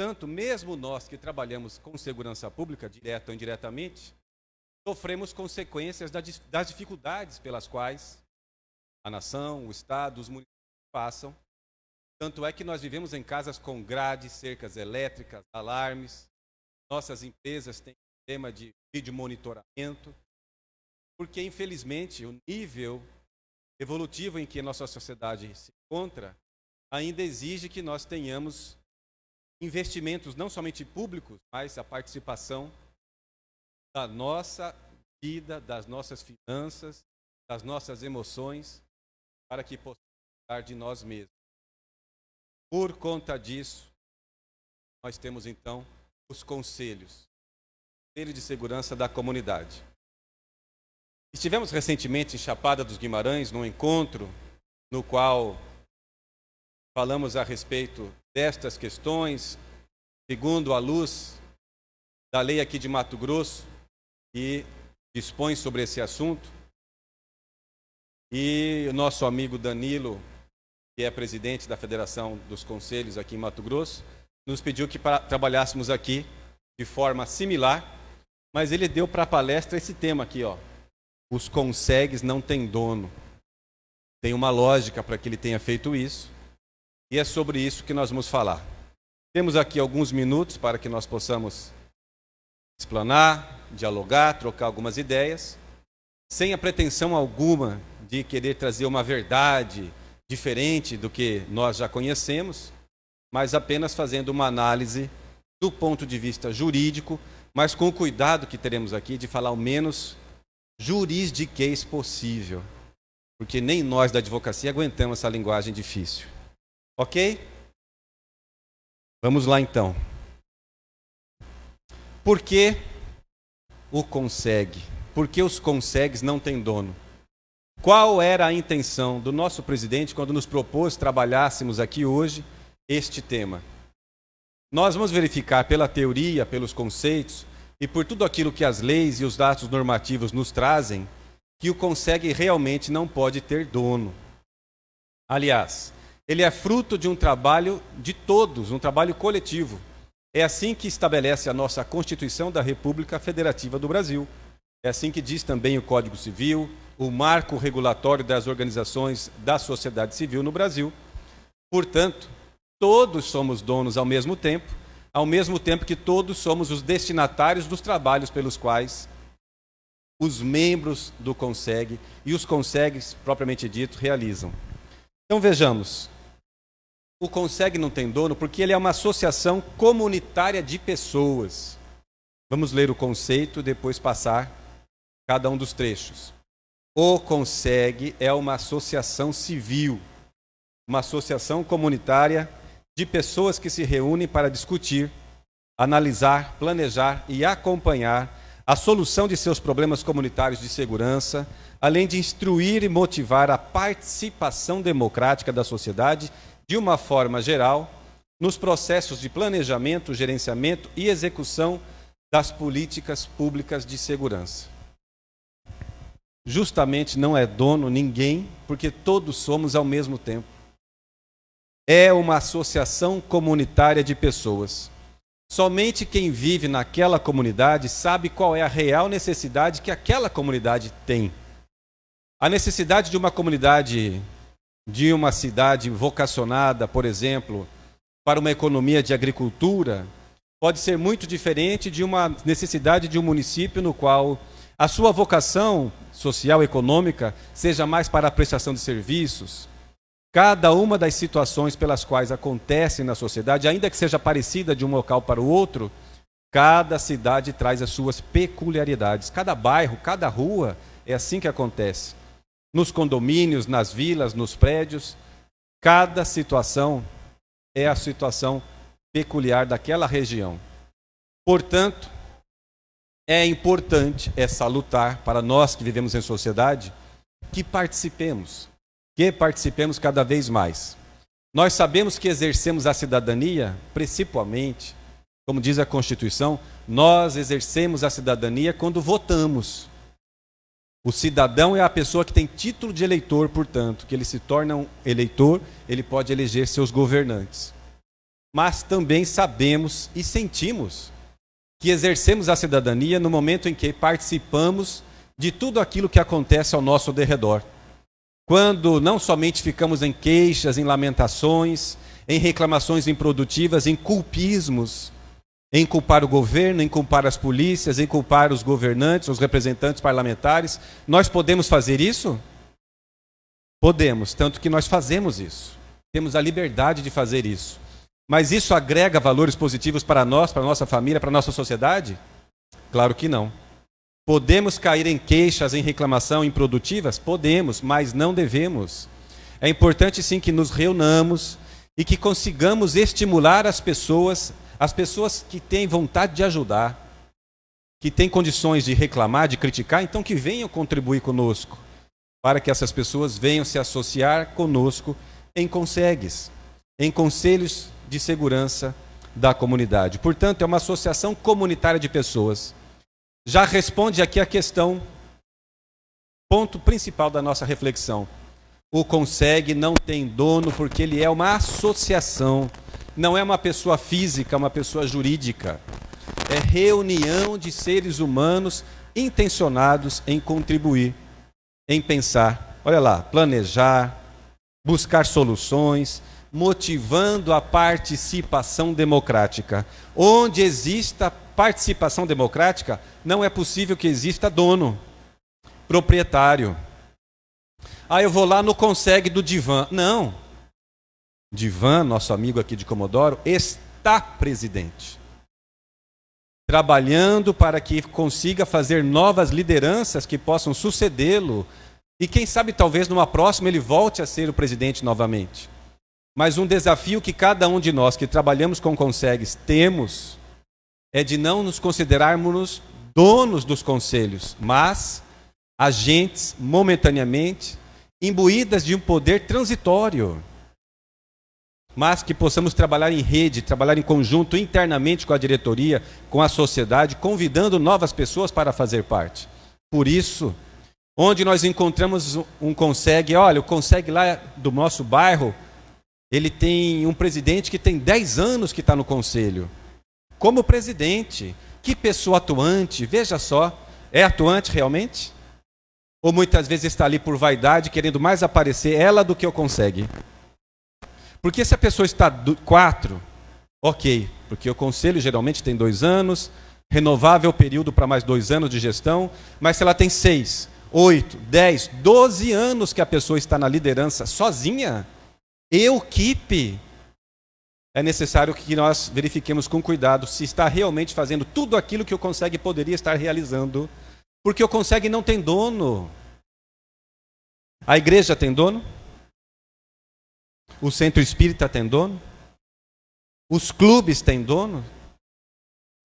entanto, mesmo nós que trabalhamos com segurança pública, direta ou indiretamente, sofremos consequências das dificuldades pelas quais a nação, o Estado, os municípios passam. Tanto é que nós vivemos em casas com grades, cercas elétricas, alarmes. Nossas empresas têm sistema de vídeo monitoramento, porque, infelizmente, o nível evolutivo em que a nossa sociedade se encontra ainda exige que nós tenhamos investimentos não somente públicos, mas a participação da nossa vida, das nossas finanças, das nossas emoções, para que possamos cuidar de nós mesmos. Por conta disso, nós temos então os conselhos, Conselho de Segurança da Comunidade. Estivemos recentemente em Chapada dos Guimarães, num encontro no qual falamos a respeito destas questões, segundo a luz da lei aqui de Mato Grosso, que dispõe sobre esse assunto. E o nosso amigo Danilo, que é presidente da Federação dos Conselhos aqui em Mato Grosso, nos pediu que trabalhássemos aqui de forma similar, mas ele deu para a palestra esse tema aqui, ó. Os consegues não têm dono. Tem uma lógica para que ele tenha feito isso, e é sobre isso que nós vamos falar. Temos aqui alguns minutos para que nós possamos explanar, dialogar, trocar algumas ideias, sem a pretensão alguma de querer trazer uma verdade diferente do que nós já conhecemos, mas apenas fazendo uma análise do ponto de vista jurídico, mas com o cuidado que teremos aqui de falar o menos juridiquês possível, porque nem nós da advocacia aguentamos essa linguagem difícil. Ok? Vamos lá então. Por que o consegue? Por que os consegues não têm dono? Qual era a intenção do nosso presidente quando nos propôs trabalhássemos aqui hoje este tema? Nós vamos verificar pela teoria, pelos conceitos e por tudo aquilo que as leis e os dados normativos nos trazem, que o consegue realmente não pode ter dono. Aliás, ele é fruto de um trabalho de todos, um trabalho coletivo. É assim que estabelece a nossa Constituição da República Federativa do Brasil. É assim que diz também o Código Civil, o marco regulatório das organizações da sociedade civil no Brasil. Portanto, todos somos donos ao mesmo tempo que todos somos os destinatários dos trabalhos pelos quais os membros do CONSEG e os CONSEGs, propriamente dito, realizam. Então vejamos, o CONSEG não tem dono porque ele é uma associação comunitária de pessoas. Vamos ler o conceito e depois passar cada um dos trechos. O CONSEG é uma associação civil, uma associação comunitária de pessoas que se reúnem para discutir, analisar, planejar e acompanhar a solução de seus problemas comunitários de segurança, além de instruir e motivar a participação democrática da sociedade, de uma forma geral, nos processos de planejamento, gerenciamento e execução das políticas públicas de segurança. Justamente não é dono ninguém, porque todos somos ao mesmo tempo. É uma associação comunitária de pessoas. Somente quem vive naquela comunidade sabe qual é a real necessidade que aquela comunidade tem. A necessidade de uma comunidade, de uma cidade vocacionada, por exemplo, para uma economia de agricultura, pode ser muito diferente de uma necessidade de um município no qual a sua vocação social e econômica seja mais para a prestação de serviços. Cada uma das situações pelas quais acontece na sociedade, ainda que seja parecida de um local para o outro, cada cidade traz as suas peculiaridades. Cada bairro, cada rua, é assim que acontece. Nos condomínios, nas vilas, nos prédios, cada situação é a situação peculiar daquela região. Portanto, é importante, é salutar para nós que vivemos em sociedade, que participemos cada vez mais. Nós sabemos que exercemos a cidadania, principalmente, como diz a Constituição, nós exercemos a cidadania quando votamos. O cidadão é a pessoa que tem título de eleitor, portanto, que ele se torna um eleitor, ele pode eleger seus governantes. mas também sabemos e sentimos que exercemos a cidadania no momento em que participamos de tudo aquilo que acontece ao nosso derredor. Quando não somente ficamos em queixas, em lamentações, em reclamações improdutivas, em culpismos, em culpar o governo, em culpar as polícias, em culpar os governantes, os representantes parlamentares. Nós podemos fazer isso? Podemos, tanto que nós fazemos isso. Temos a liberdade de fazer isso. Mas isso agrega valores positivos para nós, para a nossa família, para a nossa sociedade? Claro que não. Podemos cair em queixas, em reclamação improdutivas? Podemos, mas não devemos. É importante sim que nos reunamos e que consigamos estimular as pessoas que têm vontade de ajudar, que têm condições de reclamar, de criticar, então que venham contribuir conosco, para que essas pessoas venham se associar conosco em conselhos de segurança da comunidade. Portanto, é uma associação comunitária de pessoas. Já responde aqui a questão, ponto principal da nossa reflexão. O CONSEG não tem dono porque ele é uma associação, não é uma pessoa física, uma pessoa jurídica. É reunião de seres humanos intencionados em contribuir, em pensar, olha lá, planejar, buscar soluções, motivando a participação democrática. Onde exista participação democrática, não é possível que exista dono, proprietário. Eu vou lá no CONSEG do Divan. Não. Divan, nosso amigo aqui de Comodoro, está presidente, trabalhando para que consiga fazer novas lideranças que possam sucedê-lo. E quem sabe, talvez, numa próxima, ele volte a ser o presidente novamente. Mas um desafio que cada um de nós que trabalhamos com CONSEGs temos é de não nos considerarmos donos dos conselhos, mas agentes, momentaneamente, imbuídas de um poder transitório. Mas que possamos trabalhar em rede, trabalhar em conjunto, internamente com a diretoria, com a sociedade, convidando novas pessoas para fazer parte. Por isso, onde nós encontramos um CONSEG, olha, o CONSEG lá do nosso bairro, ele tem um presidente que tem 10 anos que está no conselho. Como presidente, que pessoa atuante, veja só, é atuante realmente? Ou muitas vezes está ali por vaidade, querendo mais aparecer ela do que o CONSEG? Porque se a pessoa está 4, ok, porque o conselho geralmente tem 2 anos, renovável período para mais 2 anos de gestão, mas se ela tem 6, 8, 10, 12 anos que a pessoa está na liderança sozinha, equipe, é necessário que nós verifiquemos com cuidado se está realmente fazendo tudo aquilo que o CONSEG poderia estar realizando, porque o CONSEG não tem dono. A igreja tem dono? O centro espírita tem dono? Os clubes têm dono?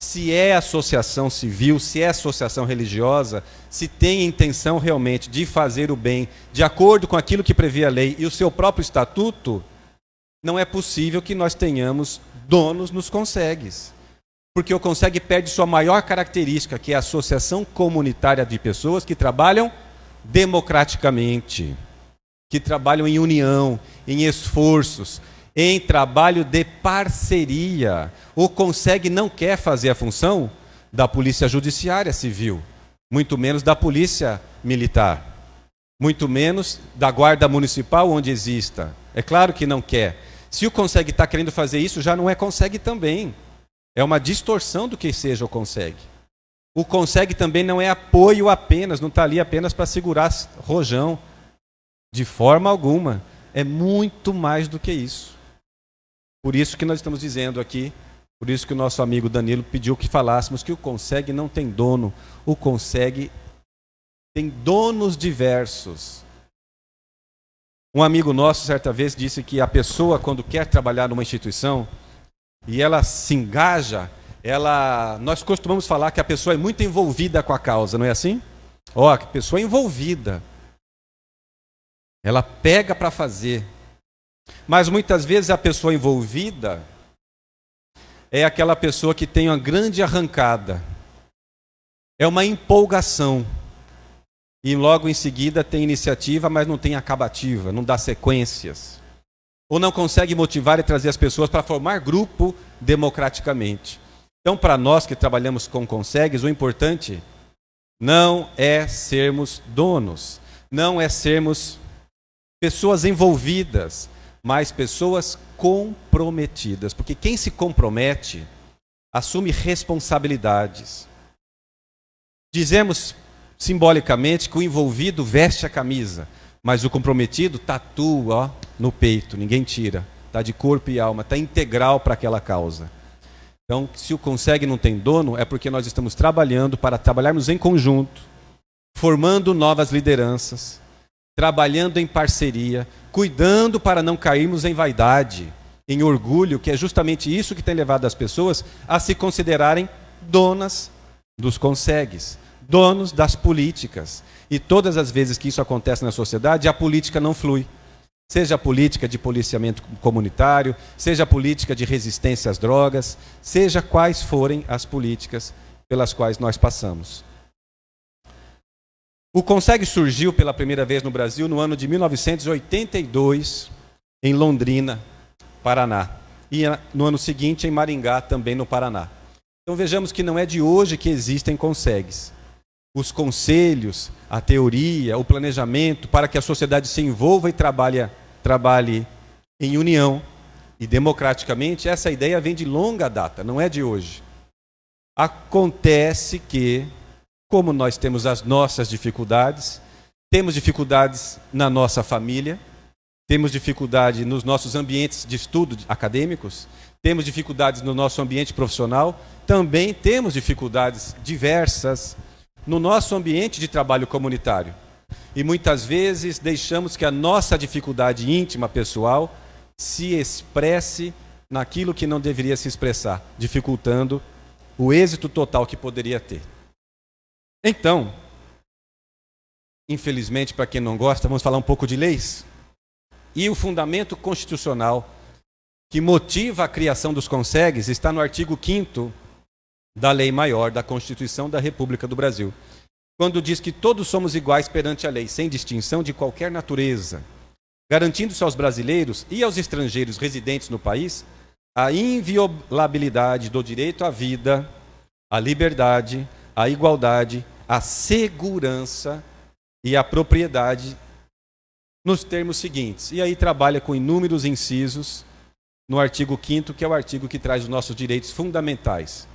Se é associação civil, se é associação religiosa, se tem intenção realmente de fazer o bem, de acordo com aquilo que prevê a lei e o seu próprio estatuto, não é possível que nós tenhamos donos nos CONSEGs. Porque o CONSEG perde sua maior característica, que é a associação comunitária de pessoas que trabalham democraticamente, que trabalham em união, em esforços, em trabalho de parceria. O CONSEG não quer fazer a função da polícia judiciária civil, muito menos da polícia militar, muito menos da guarda municipal onde exista. É claro que não quer. Se o CONSEG está querendo fazer isso, já não é CONSEG também. É uma distorção do que seja o CONSEG. O CONSEG também não é apoio apenas, não está ali apenas para segurar rojão. De forma alguma. É muito mais do que isso. Por isso que nós estamos dizendo aqui, por isso que o nosso amigo Danilo pediu que falássemos que o CONSEG não tem dono. O CONSEG tem donos diversos. Um amigo nosso, certa vez, disse que a pessoa, quando quer trabalhar numa instituição, e ela se engaja, nós costumamos falar que a pessoa é muito envolvida com a causa, não é assim? A pessoa é envolvida. Ela pega para fazer. Mas muitas vezes a pessoa envolvida é aquela pessoa que tem uma grande arrancada. É uma empolgação. E logo em seguida tem iniciativa, mas não tem acabativa, não dá sequências. ou não consegue motivar e trazer as pessoas para formar grupo democraticamente. Então, para nós que trabalhamos com consegues, o importante não é sermos donos, não é sermos pessoas envolvidas, mas pessoas comprometidas. Porque quem se compromete assume responsabilidades. Dizemos simbolicamente que o envolvido veste a camisa, mas o comprometido tatua no peito, ninguém tira. Está de corpo e alma, está integral para aquela causa. Então, se o consegue não tem dono, é porque nós estamos trabalhando para trabalharmos em conjunto, formando novas lideranças, trabalhando em parceria, cuidando para não cairmos em vaidade, em orgulho, que é justamente isso que tem levado as pessoas a se considerarem donas dos consegues, donos das políticas. E todas as vezes que isso acontece na sociedade, a política não flui. Seja a política de policiamento comunitário, seja a política de resistência às drogas, seja quais forem as políticas pelas quais nós passamos. O Consegue surgiu pela primeira vez no Brasil no ano de 1982, em Londrina, Paraná. E no ano seguinte em Maringá, também no Paraná. Então vejamos que não é de hoje que existem consegues. Os conselhos, a teoria, o planejamento para que a sociedade se envolva e trabalhe em união e democraticamente, essa ideia vem de longa data, não é de hoje. Acontece que, como nós temos as nossas dificuldades, temos dificuldades na nossa família, temos dificuldade nos nossos ambientes de estudo acadêmicos, temos dificuldades no nosso ambiente profissional, também temos dificuldades diversas no nosso ambiente de trabalho comunitário. E muitas vezes deixamos que a nossa dificuldade íntima, pessoal, se expresse naquilo que não deveria se expressar, dificultando o êxito total que poderia ter. Então, infelizmente, para quem não gosta, vamos falar um pouco de leis. E o fundamento constitucional que motiva a criação dos consegues está no artigo 5º da Lei Maior da Constituição da República do Brasil, quando diz que todos somos iguais perante a lei, sem distinção de qualquer natureza, garantindo-se aos brasileiros e aos estrangeiros residentes no país a inviolabilidade do direito à vida, à liberdade, à igualdade, à segurança e à propriedade, nos termos seguintes. E aí trabalha com inúmeros incisos no artigo 5º, que é o artigo que traz os nossos direitos fundamentais.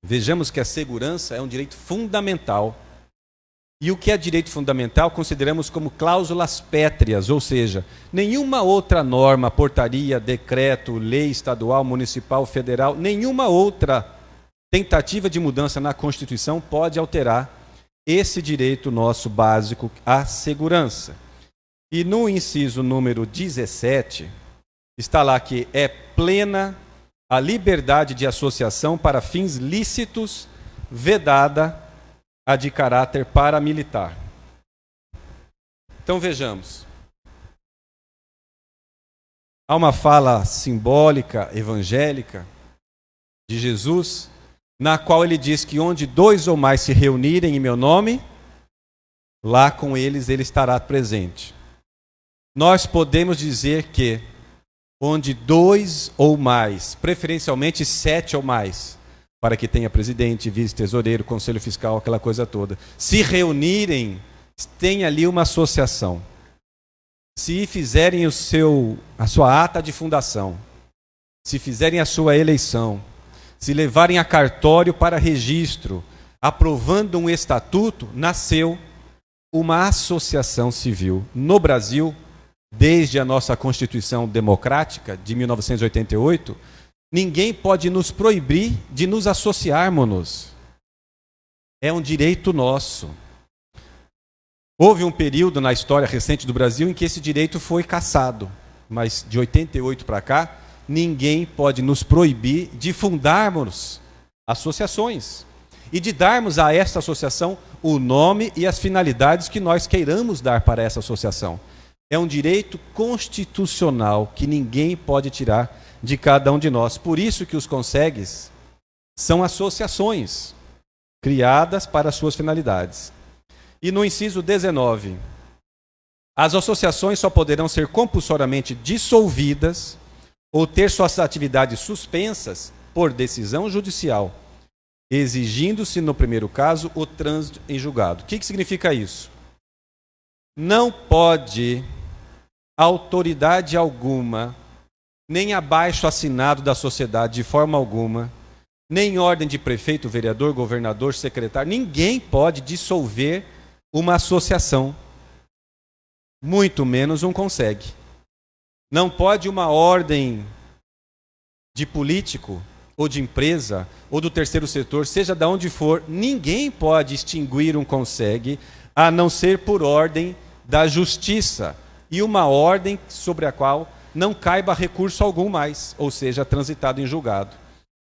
Vejamos que a segurança é um direito fundamental. E o que é direito fundamental consideramos como cláusulas pétreas, ou seja, nenhuma outra norma, portaria, decreto, lei estadual, municipal, federal, nenhuma outra tentativa de mudança na Constituição pode alterar esse direito nosso básico à segurança. E no inciso número 17, está lá que é plena a liberdade de associação para fins lícitos, vedada a de caráter paramilitar. Então vejamos. Há uma fala simbólica, evangélica, de Jesus, na qual ele diz que onde 2 ou mais se reunirem em meu nome, lá com eles ele estará presente. Nós podemos dizer que onde 2 ou mais, preferencialmente 7 ou mais, para que tenha presidente, vice-tesoureiro, conselho fiscal, aquela coisa toda, se reunirem, tem ali uma associação. Se fizerem a sua ata de fundação, se fizerem a sua eleição, se levarem a cartório para registro, aprovando um estatuto, nasceu uma associação civil. No Brasil, desde a nossa Constituição Democrática de 1988, ninguém pode nos proibir de nos associarmos. É um direito nosso. Houve um período na história recente do Brasil em que esse direito foi cassado, mas de 88 para cá, ninguém pode nos proibir de fundarmos associações e de darmos a esta associação o nome e as finalidades que nós queiramos dar para essa associação. É um direito constitucional que ninguém pode tirar de cada um de nós. Por isso que os consegues são associações criadas para suas finalidades. E no inciso 19, As associações só poderão ser compulsoriamente dissolvidas ou ter suas atividades suspensas por decisão judicial, exigindo-se, no primeiro caso, o trânsito em julgado. O que significa isso? Não pode autoridade alguma, nem abaixo assinado da sociedade de forma alguma, nem ordem de prefeito, vereador, governador, secretário, ninguém pode dissolver uma associação, muito menos um consegue. Não pode uma ordem de político, ou de empresa, ou do terceiro setor, seja de onde for, ninguém pode extinguir um consegue, a não ser por ordem da justiça, e uma ordem sobre a qual não caiba recurso algum mais, ou seja, transitado em julgado.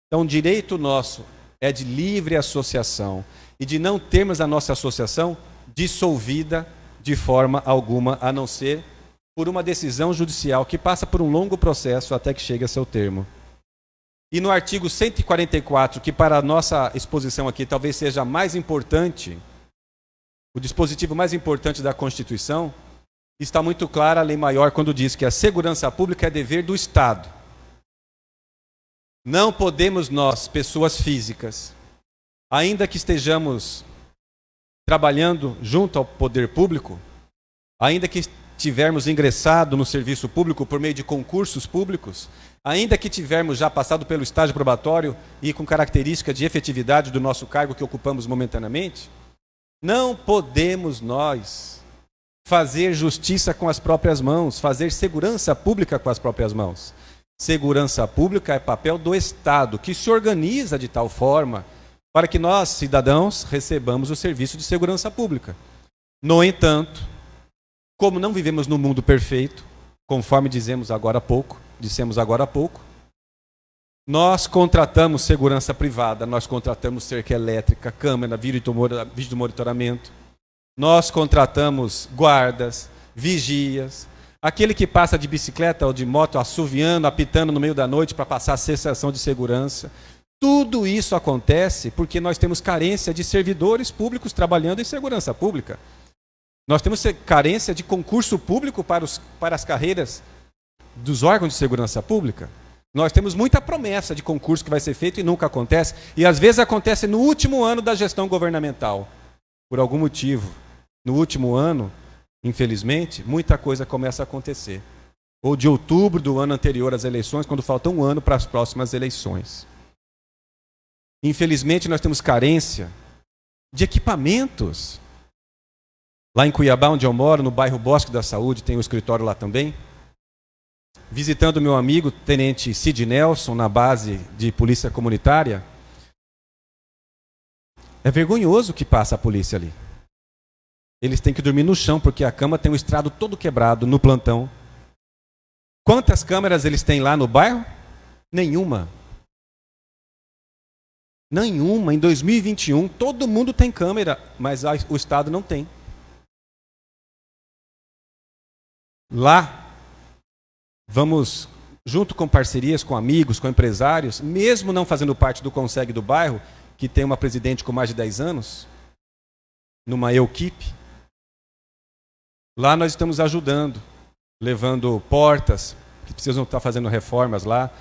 Então, o direito nosso é de livre associação, e de não termos a nossa associação dissolvida de forma alguma, a não ser por uma decisão judicial que passa por um longo processo até que chegue a seu termo. E no artigo 144, que para a nossa exposição aqui talvez seja mais importante, o dispositivo mais importante da Constituição, está muito clara a lei maior quando diz que a segurança pública é dever do Estado. Não podemos nós, pessoas físicas, ainda que estejamos trabalhando junto ao poder público, ainda que tivermos ingressado no serviço público por meio de concursos públicos, ainda que tivermos já passado pelo estágio probatório e com característica de efetividade do nosso cargo que ocupamos momentaneamente, não podemos nós fazer justiça com as próprias mãos, fazer segurança pública com as próprias mãos. Segurança pública é papel do Estado, que se organiza de tal forma para que nós, cidadãos, recebamos o serviço de segurança pública. No entanto, como não vivemos no mundo perfeito, conforme dissemos agora há pouco, nós contratamos segurança privada, nós contratamos cerca elétrica, câmera, vídeo monitoramento, nós contratamos guardas, vigias, aquele que passa de bicicleta ou de moto assoviando, apitando no meio da noite para passar a sensação de segurança. Tudo isso acontece porque nós temos carência de servidores públicos trabalhando em segurança pública. Nós temos carência de concurso público para as carreiras dos órgãos de segurança pública. Nós temos muita promessa de concurso que vai ser feito e nunca acontece. E às vezes acontece no último ano da gestão governamental. Por algum motivo, no último ano, infelizmente, muita coisa começa a acontecer. Ou de outubro do ano anterior às eleições, quando falta um ano para as próximas eleições. Infelizmente, nós temos carência de equipamentos. Lá em Cuiabá, onde eu moro, no bairro Bosque da Saúde, tem um escritório lá também. Visitando meu amigo, tenente Cid Nelson, na base de polícia comunitária, é vergonhoso o que passa a polícia ali. Eles têm que dormir no chão, porque a cama tem um estrado todo quebrado no plantão. Quantas câmeras eles têm lá no bairro? Nenhuma. Nenhuma. Em 2021, todo mundo tem câmera, mas o Estado não tem. Lá, vamos, junto com parcerias, com amigos, com empresários, mesmo não fazendo parte do Conseg do bairro, que tem uma presidente com mais de 10 anos, numa equipe, lá nós estamos ajudando, levando portas, que precisam estar fazendo reformas lá,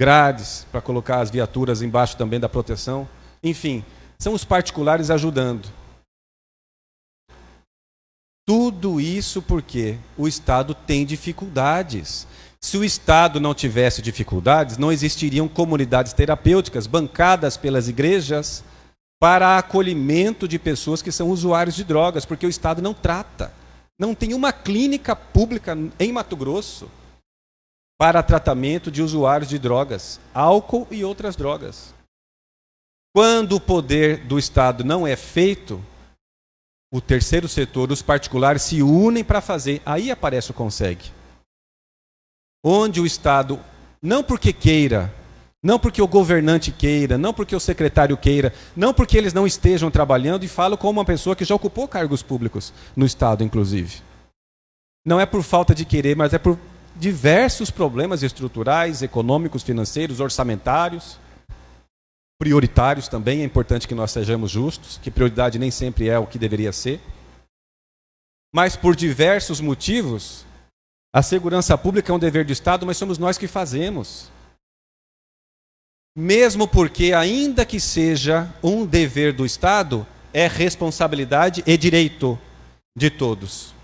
grades para colocar as viaturas embaixo também da proteção. Enfim, são os particulares ajudando. Tudo isso porque o Estado tem dificuldades. Se o Estado não tivesse dificuldades, não existiriam comunidades terapêuticas bancadas pelas igrejas para acolhimento de pessoas que são usuários de drogas, porque o Estado não trata. Não tem uma clínica pública em Mato Grosso para tratamento de usuários de drogas, álcool e outras drogas. Quando o poder do Estado não é feito, o terceiro setor, os particulares se unem para fazer, aí aparece o Conseg. Onde o Estado, não porque queira, não porque o governante queira, não porque o secretário queira, não porque eles não estejam trabalhando, e falo como uma pessoa que já ocupou cargos públicos no Estado, inclusive. Não é por falta de querer, mas é por diversos problemas estruturais, econômicos, financeiros, orçamentários, prioritários também. É importante que nós sejamos justos, que prioridade nem sempre é o que deveria ser. Mas por diversos motivos, a segurança pública é um dever do Estado, mas somos nós que fazemos. Mesmo porque, ainda que seja um dever do Estado, é responsabilidade e direito de todos.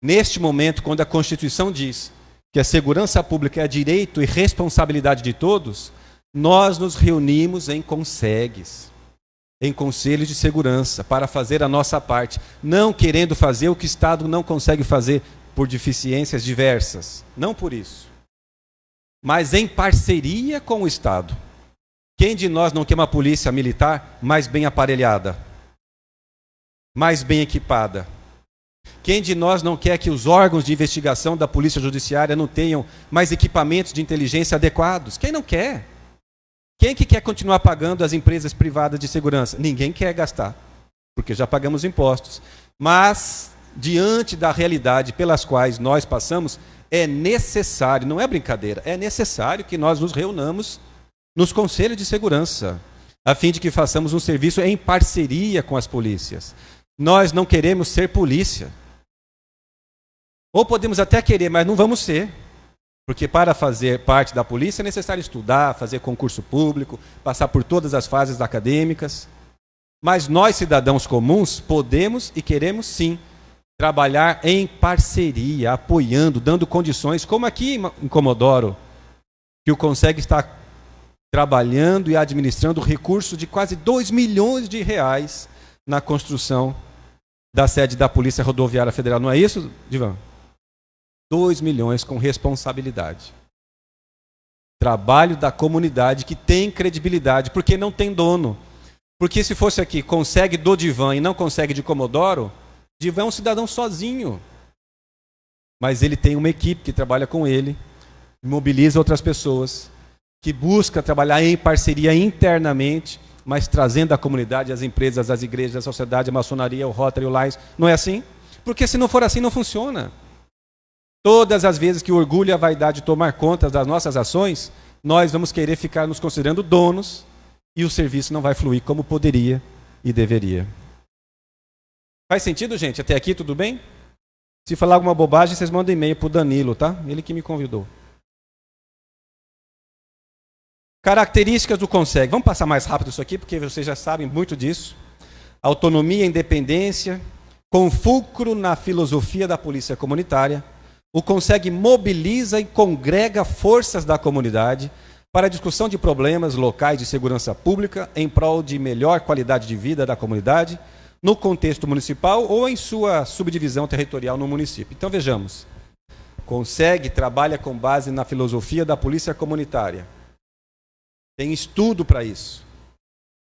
Neste momento, quando a Constituição diz que a segurança pública é direito e responsabilidade de todos, nós nos reunimos em conselhos, em conselhos de segurança, para fazer a nossa parte, não querendo fazer o que o Estado não consegue fazer por deficiências diversas, não por isso, mas em parceria com o Estado. Quem de nós não quer uma polícia militar mais bem aparelhada, mais bem equipada? Quem de nós não quer que os órgãos de investigação da Polícia Judiciária não tenham mais equipamentos de inteligência adequados? Quem não quer? Quem que quer continuar pagando as empresas privadas de segurança? Ninguém quer gastar, porque já pagamos impostos. Mas, diante da realidade pelas quais nós passamos, é necessário, não é brincadeira, é necessário que nós nos reunamos nos conselhos de segurança, a fim de que façamos um serviço em parceria com as polícias. Nós não queremos ser polícia. Ou podemos até querer, mas não vamos ser. Porque para fazer parte da polícia é necessário estudar, fazer concurso público, passar por todas as fases acadêmicas. Mas nós, cidadãos comuns, podemos e queremos sim trabalhar em parceria, apoiando, dando condições, como aqui em Comodoro, que o CONSEG está trabalhando e administrando recurso de quase 2 milhões de reais na construção da sede da Polícia Rodoviária Federal. Não é isso, Divan? 2 milhões com responsabilidade. Trabalho da comunidade que tem credibilidade, porque não tem dono. Porque se fosse aqui, consegue do Divan e não consegue de Comodoro, Divan é um cidadão sozinho. Mas ele tem uma equipe que trabalha com ele, mobiliza outras pessoas, que busca trabalhar em parceria internamente, mas trazendo a comunidade, as empresas, as igrejas, a sociedade, a maçonaria, o Rotary, o Lions. Não é assim? Porque se não for assim, não funciona. Todas as vezes que o orgulho e a vaidade tomar conta das nossas ações, nós vamos querer ficar nos considerando donos e o serviço não vai fluir como poderia e deveria. Faz sentido, gente? Até aqui tudo bem? Se falar alguma bobagem, vocês mandam e-mail para o Danilo, tá? Ele que me convidou. Características do CONSEG. Vamos passar mais rápido isso aqui, porque vocês já sabem muito disso. Autonomia e independência, com fulcro na filosofia da polícia comunitária. O CONSEG mobiliza e congrega forças da comunidade para a discussão de problemas locais de segurança pública em prol de melhor qualidade de vida da comunidade, no contexto municipal ou em sua subdivisão territorial no município. Então vejamos, o CONSEG trabalha com base na filosofia da polícia comunitária. Tem estudo para isso.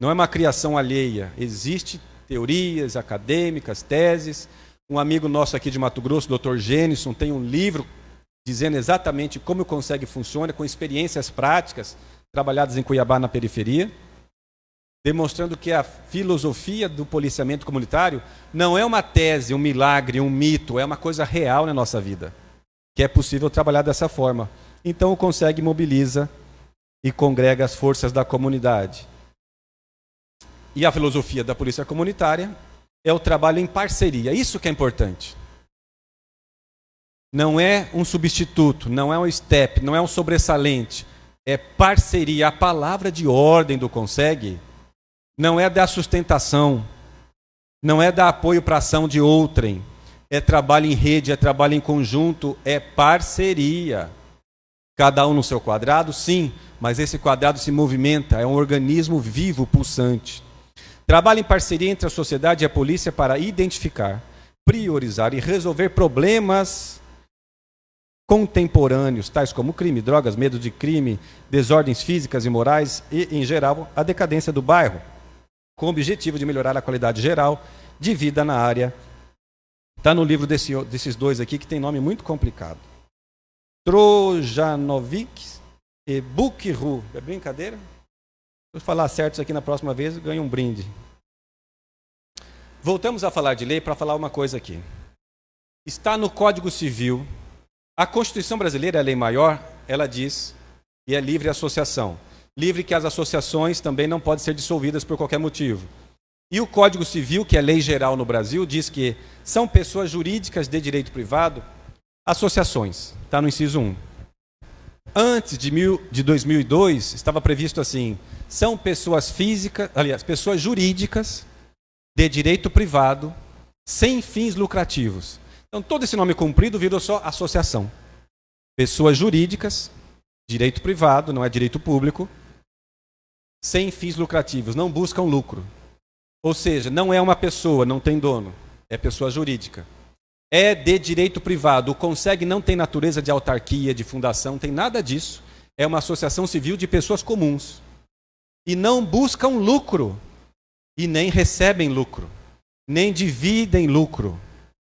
Não é uma criação alheia. Existem teorias acadêmicas, teses. Um amigo nosso aqui de Mato Grosso, o Dr. Gênison, tem um livro dizendo exatamente como o CONSEG funciona, com experiências práticas trabalhadas em Cuiabá, na periferia, demonstrando que a filosofia do policiamento comunitário não é uma tese, um milagre, um mito, é uma coisa real na nossa vida, que é possível trabalhar dessa forma. Então o CONSEG mobiliza e congrega as forças da comunidade. E a filosofia da polícia comunitária é o trabalho em parceria. Isso que é importante. Não é um substituto, não é um step, não é um sobressalente. É parceria. A palavra de ordem do CONSEG não é dar sustentação, não é dar apoio para a ação de outrem. É trabalho em rede, é trabalho em conjunto, é parceria. Cada um no seu quadrado, sim, mas esse quadrado se movimenta, é um organismo vivo, pulsante. Trabalho em parceria entre a sociedade e a polícia para identificar, priorizar e resolver problemas contemporâneos, tais como crime, drogas, medo de crime, desordens físicas e morais e, em geral, a decadência do bairro, com o objetivo de melhorar a qualidade geral de vida na área. Está no livro desses dois aqui, que tem nome muito complicado. Trojanovic e Bukru. É brincadeira? Se eu falar certo isso aqui na próxima vez, ganho um brinde. Voltamos a falar de lei para falar uma coisa aqui. Está no Código Civil. A Constituição brasileira, a lei maior, ela diz, e é livre associação. Livre que as associações também não podem ser dissolvidas por qualquer motivo. E o Código Civil, que é lei geral no Brasil, diz que são pessoas jurídicas de direito privado, associações, está no inciso 1. Antes de 2002, estava previsto assim, são pessoas físicas, aliás, pessoas jurídicas de direito privado, sem fins lucrativos. Então, todo esse nome comprido virou só associação. Pessoas jurídicas, direito privado, não é direito público, sem fins lucrativos, não buscam lucro. Ou seja, não é uma pessoa, não tem dono, é pessoa jurídica. É de direito privado, o CONSEG não tem natureza de autarquia, de fundação, tem nada disso. É uma associação civil de pessoas comuns. E não buscam lucro, e nem recebem lucro, nem dividem lucro.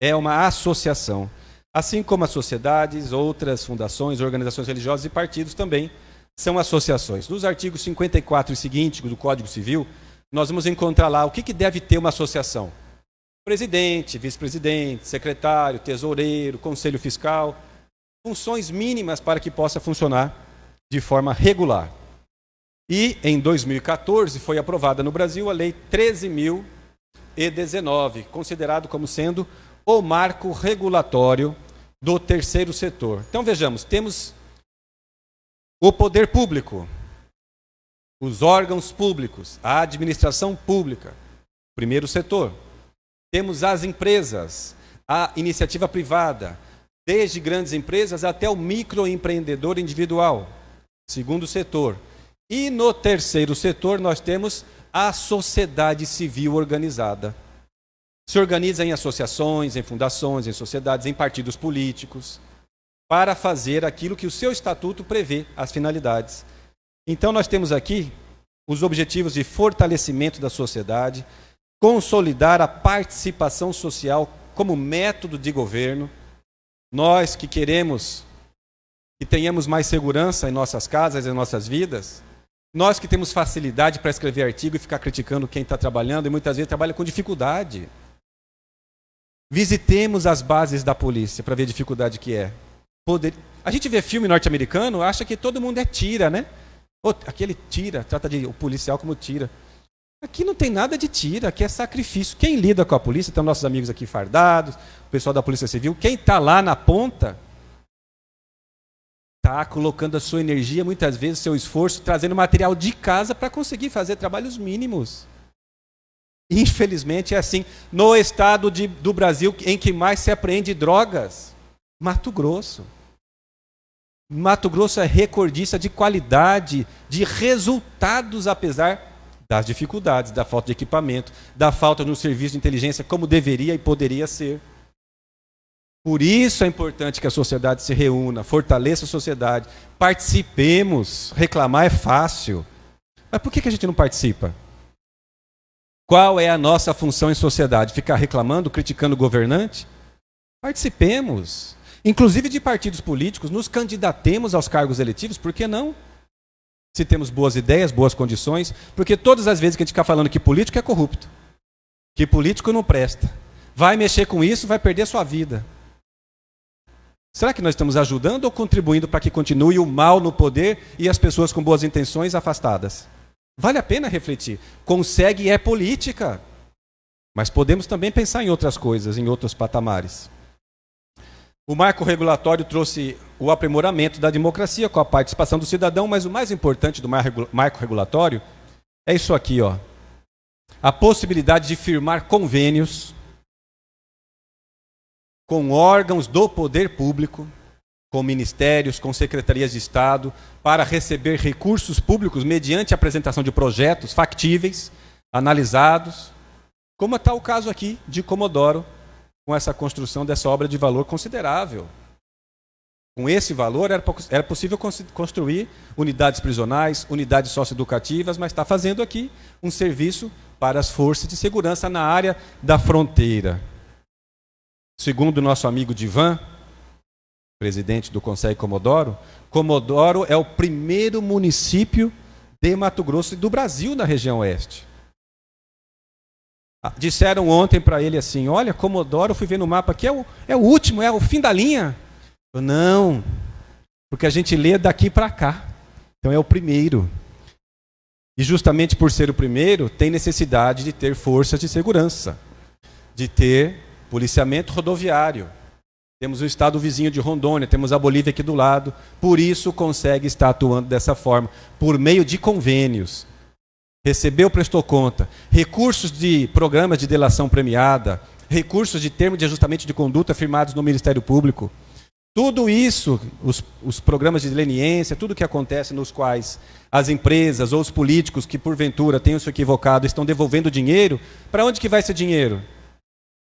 É uma associação. Assim como as sociedades, outras fundações, organizações religiosas e partidos também são associações. Nos artigos 54 e seguintes do Código Civil, nós vamos encontrar lá o que deve ter uma associação. Presidente, vice-presidente, secretário, tesoureiro, conselho fiscal, funções mínimas para que possa funcionar de forma regular. E em 2014 foi aprovada no Brasil a Lei 13.019, considerado como sendo o marco regulatório do terceiro setor. Então vejamos, temos o poder público, os órgãos públicos, a administração pública, primeiro setor. Temos as empresas, a iniciativa privada, desde grandes empresas até o microempreendedor individual, segundo setor. E no terceiro setor nós temos a sociedade civil organizada. Se organiza em associações, em fundações, em sociedades, em partidos políticos, para fazer aquilo que o seu estatuto prevê, as finalidades. Então nós temos aqui os objetivos de fortalecimento da sociedade, consolidar a participação social como método de governo. Nós que queremos que tenhamos mais segurança em nossas casas, em nossas vidas, nós que temos facilidade para escrever artigo e ficar criticando quem está trabalhando, e muitas vezes trabalha com dificuldade. Visitemos as bases da polícia para ver a dificuldade que é. A gente vê filme norte-americano, acha que todo mundo é tira, né? Aquele tira, trata o policial como tira. Aqui não tem nada de tira, aqui é sacrifício. Quem lida com a polícia, estão nossos amigos aqui fardados, o pessoal da Polícia Civil, quem está lá na ponta, está colocando a sua energia, muitas vezes seu esforço, trazendo material de casa para conseguir fazer trabalhos mínimos. Infelizmente é assim. No estado do Brasil em que mais se apreende drogas, Mato Grosso. Mato Grosso é recordista de qualidade, de resultados, apesar das dificuldades, da falta de equipamento, da falta de um serviço de inteligência como deveria e poderia ser. Por isso é importante que a sociedade se reúna, fortaleça a sociedade, participemos. Reclamar é fácil. Mas por que a gente não participa? Qual é a nossa função em sociedade? Ficar reclamando, criticando o governante? Participemos. Inclusive de partidos políticos, nos candidatemos aos cargos eletivos, por que não? Se temos boas ideias, boas condições, porque todas as vezes que a gente fica falando que político é corrupto, que político não presta, vai mexer com isso, vai perder sua vida. Será que nós estamos ajudando ou contribuindo para que continue o mal no poder e as pessoas com boas intenções afastadas? Vale a pena refletir. CONSEG é política, mas podemos também pensar em outras coisas, em outros patamares. O marco regulatório trouxe o aprimoramento da democracia com a participação do cidadão, mas o mais importante do marco regulatório é isso aqui, ó. A possibilidade de firmar convênios com órgãos do poder público, com ministérios, com secretarias de Estado, para receber recursos públicos mediante a apresentação de projetos factíveis, analisados, como está o caso aqui de Comodoro, com essa construção dessa obra de valor considerável. Com esse valor era possível construir unidades prisionais, unidades socioeducativas, mas está fazendo aqui um serviço para as forças de segurança na área da fronteira. Segundo o nosso amigo Divan, presidente do CONSEG Comodoro, Comodoro é o primeiro município de Mato Grosso e do Brasil na região oeste. Disseram ontem para ele assim, olha, Comodoro, fui ver no mapa aqui, é o último, é o fim da linha. Eu, não, porque a gente lê daqui para cá. Então é o primeiro. E justamente por ser o primeiro, tem necessidade de ter forças de segurança, de ter policiamento rodoviário. Temos o estado vizinho de Rondônia, temos a Bolívia aqui do lado, por isso consegue estar atuando dessa forma, por meio de convênios. Recebeu, prestou conta. Recursos de programas de delação premiada, recursos de termo de ajustamento de conduta firmados no Ministério Público. Tudo isso, os programas de leniência, tudo que acontece nos quais as empresas ou os políticos que porventura tenham se equivocado estão devolvendo dinheiro, para onde que vai esse dinheiro?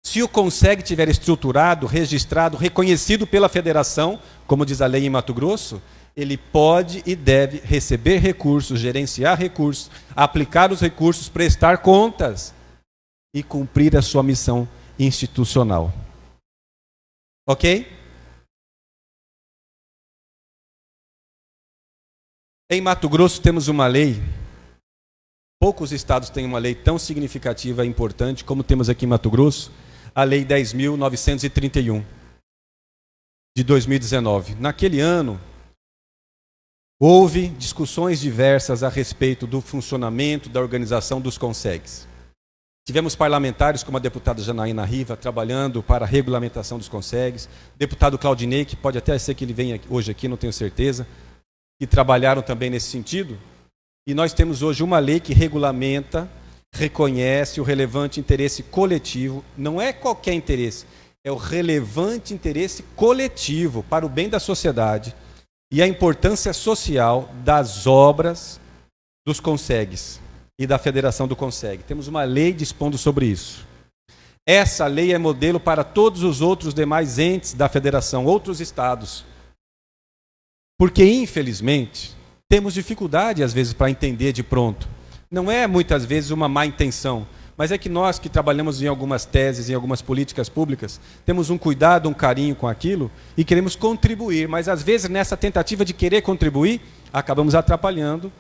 Se o CONSEG tiver estruturado, registrado, reconhecido pela federação, como diz a lei em Mato Grosso, ele pode e deve receber recursos, gerenciar recursos, aplicar os recursos, prestar contas e cumprir a sua missão institucional. Ok? Em Mato Grosso temos uma lei, poucos estados têm uma lei tão significativa e importante como temos aqui em Mato Grosso, a Lei 10.931, de 2019. Naquele ano, houve discussões diversas a respeito do funcionamento, da organização dos CONSEGs. Tivemos parlamentares como a deputada Janaína Riva trabalhando para a regulamentação dos CONSEGs, deputado Claudinei, que pode até ser que ele venha hoje aqui, não tenho certeza, que trabalharam também nesse sentido. E nós temos hoje uma lei que regulamenta, reconhece o relevante interesse coletivo, não é qualquer interesse, é o relevante interesse coletivo para o bem da sociedade e a importância social das obras dos CONSEGs e da Federação do CONSEG. Temos uma lei dispondo sobre isso. Essa lei é modelo para todos os outros demais entes da Federação, outros estados. Porque, infelizmente, temos dificuldade, às vezes, para entender de pronto. Não é, muitas vezes, uma má intenção, mas é que nós que trabalhamos em algumas teses, em algumas políticas públicas, temos um cuidado, um carinho com aquilo e queremos contribuir, mas, às vezes, nessa tentativa de querer contribuir, acabamos atrapalhando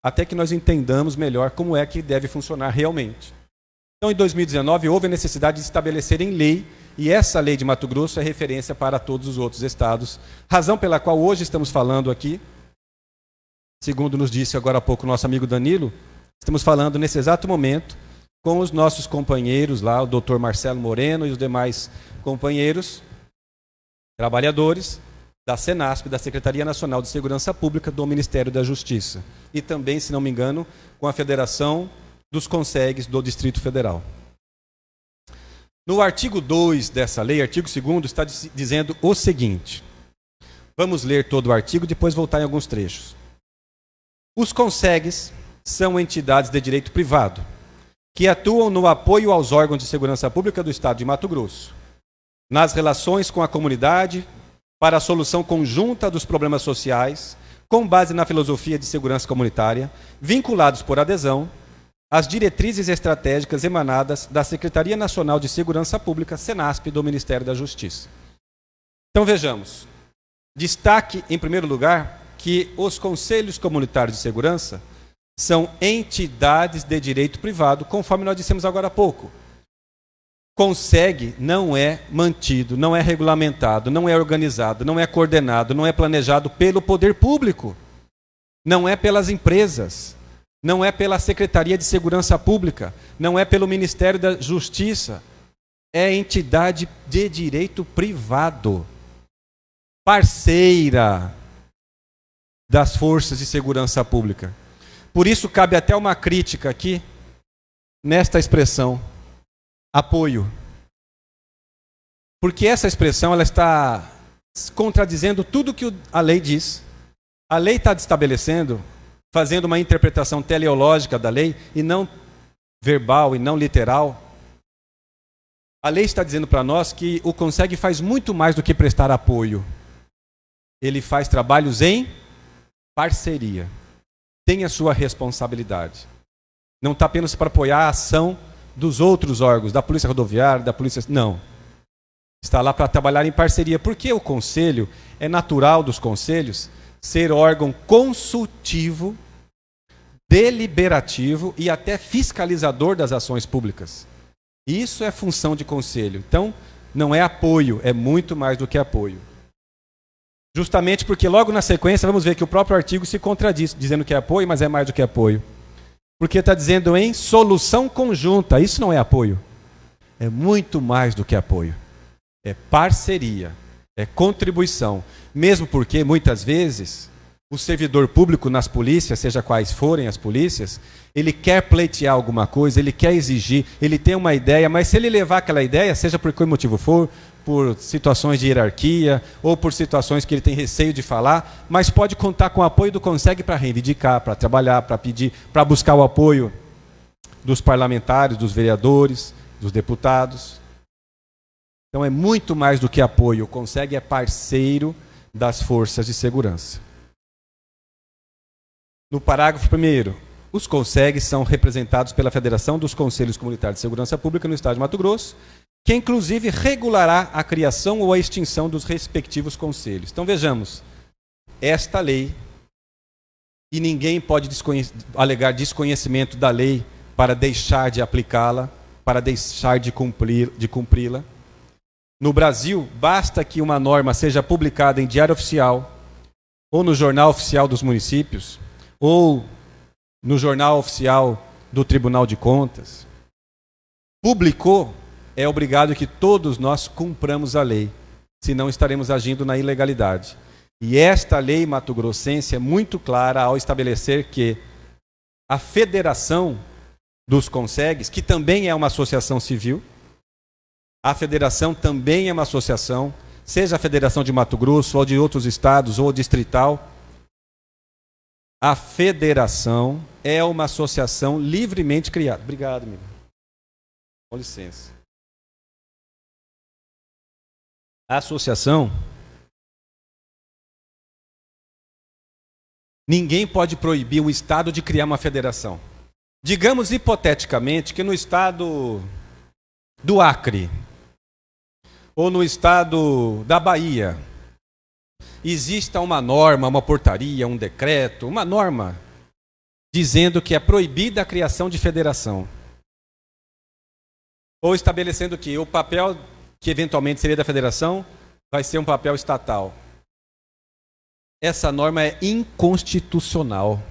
até que nós entendamos melhor como é que deve funcionar realmente. Então, em 2019, houve a necessidade de estabelecer em lei, e essa lei de Mato Grosso é referência para todos os outros estados, razão pela qual hoje estamos falando aqui, segundo nos disse agora há pouco o nosso amigo Danilo, estamos falando nesse exato momento com os nossos companheiros lá, o doutor Marcelo Moreno e os demais companheiros, trabalhadores da Senasp, da Secretaria Nacional de Segurança Pública do Ministério da Justiça. E também, se não me engano, com a Federação dos CONSEGs do Distrito Federal. No artigo 2 dessa lei, artigo 2º, está dizendo o seguinte. Vamos ler todo o artigo e depois voltar em alguns trechos. Os CONSEGs são entidades de direito privado que atuam no apoio aos órgãos de segurança pública do Estado de Mato Grosso, nas relações com a comunidade, para a solução conjunta dos problemas sociais, com base na filosofia de segurança comunitária, vinculados por adesão às diretrizes estratégicas emanadas da Secretaria Nacional de Segurança Pública, Senasp, do Ministério da Justiça. Então vejamos. Destaque, em primeiro lugar, que os Conselhos Comunitários de Segurança são entidades de direito privado, conforme nós dissemos agora há pouco. CONSEG não é mantido, não é regulamentado, não é organizado, não é coordenado, não é planejado pelo poder público, não é pelas empresas, não é pela Secretaria de Segurança Pública, não é pelo Ministério da Justiça, é entidade de direito privado, parceira das forças de segurança pública. Por isso cabe até uma crítica aqui, nesta expressão, apoio. Porque essa expressão ela está contradizendo tudo que a lei diz. A lei está estabelecendo, fazendo uma interpretação teleológica da lei, e não verbal e não literal. A lei está dizendo para nós que o CONSEG faz muito mais do que prestar apoio. Ele faz trabalhos em parceria. Tem a sua responsabilidade. Não está apenas para apoiar a ação dos outros órgãos, da Polícia Rodoviária, da Polícia... Não. Está lá para trabalhar em parceria. Porque o Conselho, é natural dos conselhos, ser órgão consultivo, deliberativo e até fiscalizador das ações públicas. Isso é função de conselho. Então, não é apoio, é muito mais do que apoio. Justamente porque logo na sequência vamos ver que o próprio artigo se contradiz, dizendo que é apoio, mas é mais do que apoio. Porque está dizendo em solução conjunta. Isso não é apoio. É muito mais do que apoio. É parceria, é contribuição. Mesmo porque, muitas vezes, o servidor público nas polícias, seja quais forem as polícias, ele quer pleitear alguma coisa, ele quer exigir, ele tem uma ideia, mas se ele levar aquela ideia, seja por qual motivo for, por situações de hierarquia, ou por situações que ele tem receio de falar, mas pode contar com o apoio do CONSEG para reivindicar, para trabalhar, para pedir, para buscar o apoio dos parlamentares, dos vereadores, dos deputados. Então é muito mais do que apoio. O CONSEG é parceiro das forças de segurança. No parágrafo 1º, os CONSEGs são representados pela Federação dos Conselhos Comunitários de Segurança Pública no Estado de Mato Grosso, que inclusive regulará a criação ou a extinção dos respectivos conselhos. Então vejamos, esta lei, e ninguém pode alegar desconhecimento da lei para deixar de aplicá-la, para deixar de cumpri-la. No Brasil, basta que uma norma seja publicada em Diário Oficial, ou no Jornal Oficial dos Municípios, ou no Jornal Oficial do Tribunal de Contas. Publicou, é obrigado que todos nós cumpramos a lei, senão estaremos agindo na ilegalidade. E esta lei mato-grossense é muito clara ao estabelecer que a Federação dos CONSEGs, que também é uma associação civil, a federação também é uma associação, seja a Federação de Mato Grosso, ou de outros estados, ou distrital. A federação é uma associação livremente criada. Obrigado, amigo. Com licença. A associação, ninguém pode proibir o estado de criar uma federação. Digamos hipoteticamente que no estado do Acre, ou no estado da Bahia, exista uma norma, uma portaria, um decreto, uma norma, dizendo que é proibida a criação de federação. Ou estabelecendo que o papel que eventualmente seria da federação vai ser um papel estatal. Essa norma é inconstitucional,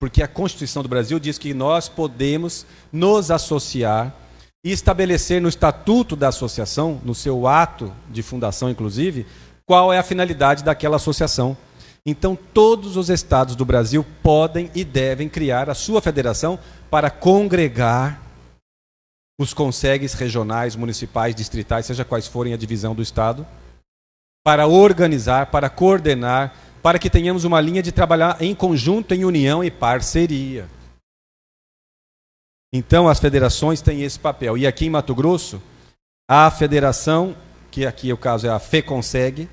porque a Constituição do Brasil diz que nós podemos nos associar e estabelecer no estatuto da associação, no seu ato de fundação inclusive, qual é a finalidade daquela associação. Então todos os estados do Brasil podem e devem criar a sua federação para congregar os CONSEGs regionais, municipais, distritais, seja quais forem a divisão do estado, para organizar, para coordenar, para que tenhamos uma linha de trabalhar em conjunto, em união e parceria. Então as federações têm esse papel. E aqui em Mato Grosso, a federação, que aqui o caso é a FECONSEG,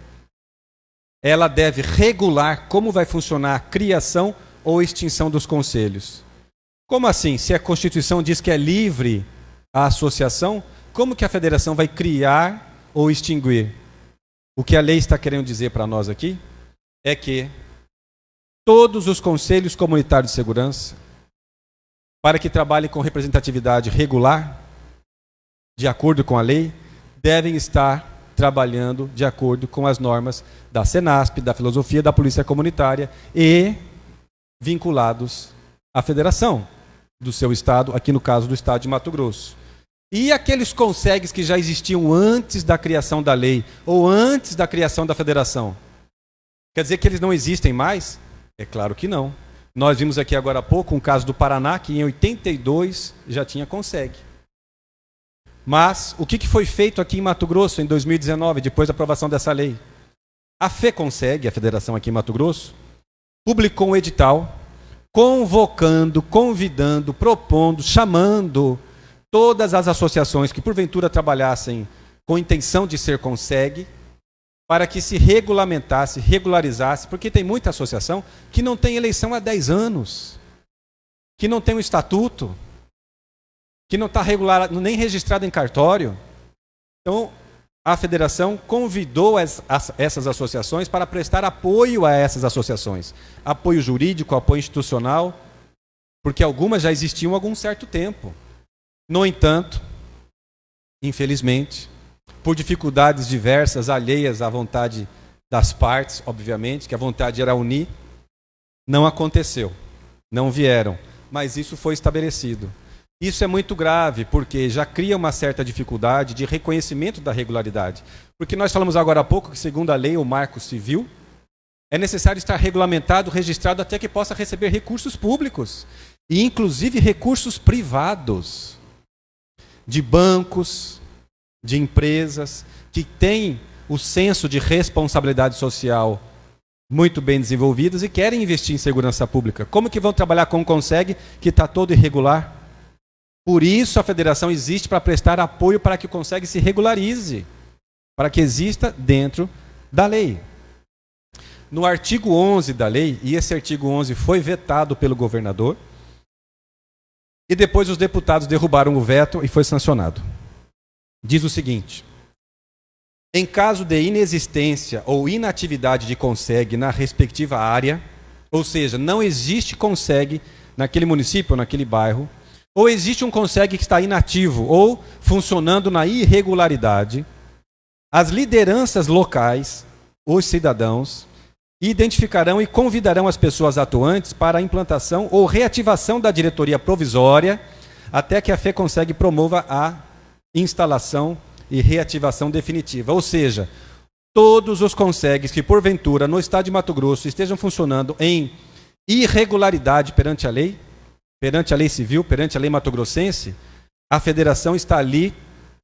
ela deve regular como vai funcionar a criação ou extinção dos conselhos. Como assim? Se a Constituição diz que é livre a associação, como que a federação vai criar ou extinguir? O que a lei está querendo dizer para nós aqui é que todos os conselhos comunitários de segurança, para que trabalhem com representatividade regular, de acordo com a lei, devem estar trabalhando de acordo com as normas da Senasp, da filosofia da Polícia Comunitária e vinculados à federação do seu estado, aqui no caso do estado de Mato Grosso. E aqueles CONSEGs que já existiam antes da criação da lei ou antes da criação da federação, quer dizer que eles não existem mais? É claro que não. Nós vimos aqui agora há pouco um caso do Paraná, que em 82 já tinha CONSEG. Mas o que foi feito aqui em Mato Grosso em 2019, depois da aprovação dessa lei? A FECONSEG, a federação aqui em Mato Grosso, publicou um edital convocando, convidando, propondo, chamando todas as associações que porventura trabalhassem com intenção de ser CONSEG, para que se regulamentasse, regularizasse, porque tem muita associação que não tem eleição há 10 anos, que não tem um estatuto, que não está regular, nem registrado em cartório. Então, a federação convidou essas associações para prestar apoio a essas associações. Apoio jurídico, apoio institucional, porque algumas já existiam há algum certo tempo. No entanto, infelizmente, por dificuldades diversas, alheias à vontade das partes, obviamente, que a vontade era unir, não aconteceu. Não vieram. mas isso foi estabelecido. Isso é muito grave, porque já cria uma certa dificuldade de reconhecimento da regularidade. Porque nós falamos agora há pouco que, segundo a lei, o Marco Civil, é necessário estar regulamentado, registrado, até que possa receber recursos públicos, e inclusive recursos privados, de bancos, de empresas, que têm o senso de responsabilidade social muito bem desenvolvidos e querem investir em segurança pública. Como que vão trabalhar com o Conseg, que está todo irregular? Por isso a federação existe, para prestar apoio para que o Conseg se regularize, para que exista dentro da lei. No artigo 11 da lei, e esse artigo 11 foi vetado pelo governador, e depois os deputados derrubaram o veto e foi sancionado. Diz o seguinte: em caso de inexistência ou inatividade de Conseg na respectiva área, ou seja, não existe Conseg naquele município ou naquele bairro, ou existe um Conseg que está inativo ou funcionando na irregularidade, as lideranças locais, os cidadãos, identificarão e convidarão as pessoas atuantes para a implantação ou reativação da diretoria provisória, até que a FEConseg promova a instalação e reativação definitiva. Ou seja, todos os Consegs que porventura no estado de Mato Grosso estejam funcionando em irregularidade perante a lei civil, perante a lei matogrossense, a federação está ali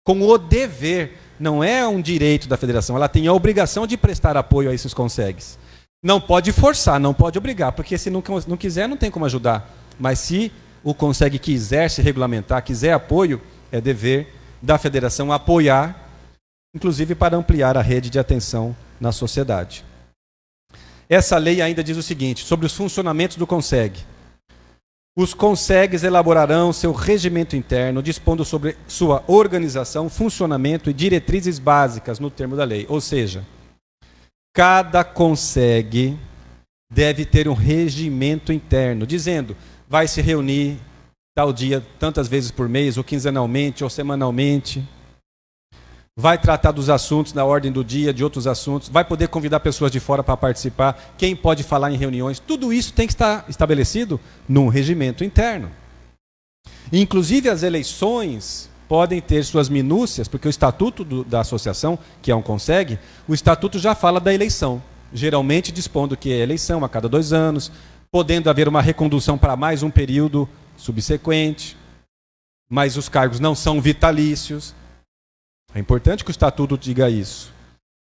com o dever, não é um direito da federação, ela tem a obrigação de prestar apoio a esses Consegs. Não pode forçar, não pode obrigar, porque se não quiser, não tem como ajudar. Mas se o Conseg quiser se regulamentar, quiser apoio, é dever da federação apoiar, inclusive para ampliar a rede de atenção na sociedade. Essa lei ainda diz o seguinte, sobre os funcionamentos do Conseg. Os Consegs elaborarão seu regimento interno, dispondo sobre sua organização, funcionamento e diretrizes básicas no termo da lei. Ou seja, cada Conseg deve ter um regimento interno, dizendo, vai se reunir tal dia, tantas vezes por mês, ou quinzenalmente, ou semanalmente, vai tratar dos assuntos na ordem do dia, de outros assuntos, vai poder convidar pessoas de fora para participar, quem pode falar em reuniões, tudo isso tem que estar estabelecido num regimento interno. Inclusive as eleições podem ter suas minúcias, porque o estatuto da associação, que é um Conseg, o estatuto já fala da eleição, geralmente dispondo que é eleição a cada 2 anos, podendo haver uma recondução para mais um período subsequente, mas os cargos não são vitalícios. É importante que o estatuto diga isso.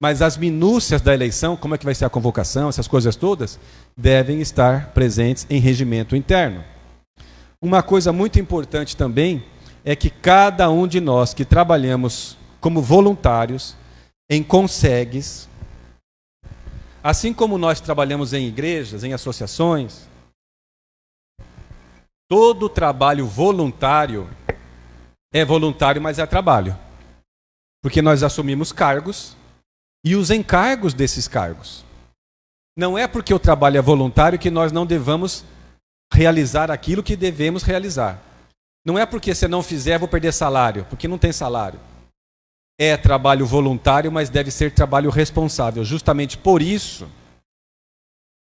Mas as minúcias da eleição, como é que vai ser a convocação, essas coisas todas, devem estar presentes em regimento interno. Uma coisa muito importante também é que cada um de nós que trabalhamos como voluntários em Consegs, assim como nós trabalhamos em igrejas, em associações, todo trabalho voluntário é voluntário, mas é trabalho. Porque nós assumimos cargos e os encargos desses cargos. Não é porque o trabalho é voluntário que nós não devamos realizar aquilo que devemos realizar. Não é porque se não fizer vou perder salário, porque não tem salário. É trabalho voluntário, mas deve ser trabalho responsável. Justamente por isso,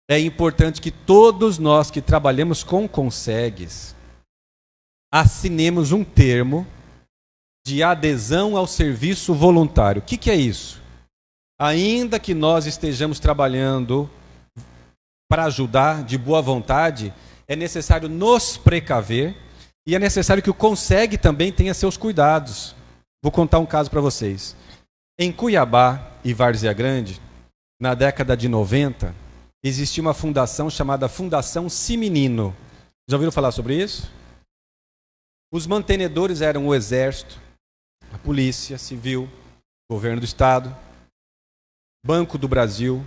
é importante que todos nós que trabalhamos com Consegs assinemos um termo de adesão ao serviço voluntário. O que é isso? Ainda que nós estejamos trabalhando para ajudar de boa vontade, é necessário nos precaver e é necessário que o Conseg também tenha seus cuidados. Vou contar um caso para vocês. Em Cuiabá e Várzea Grande, na década de 90, existia uma fundação chamada Fundação Cimenino. Já ouviram falar sobre isso? Os mantenedores eram o Exército, a Polícia Civil, Governo do Estado, Banco do Brasil,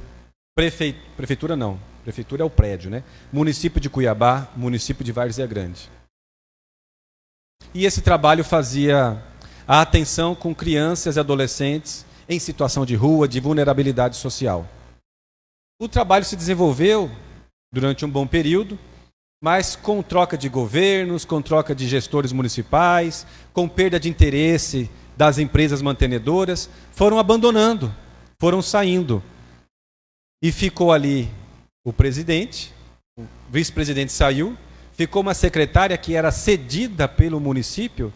Prefeitura não, Prefeitura é o prédio, né? Município de Cuiabá, Município de Várzea Grande. E esse trabalho fazia a atenção com crianças e adolescentes em situação de rua, de vulnerabilidade social. O trabalho se desenvolveu durante um bom período, mas com troca de governos, com troca de gestores municipais, com perda de interesse das empresas mantenedoras, foram abandonando, foram saindo. E ficou ali o presidente, o vice-presidente saiu, ficou uma secretária que era cedida pelo município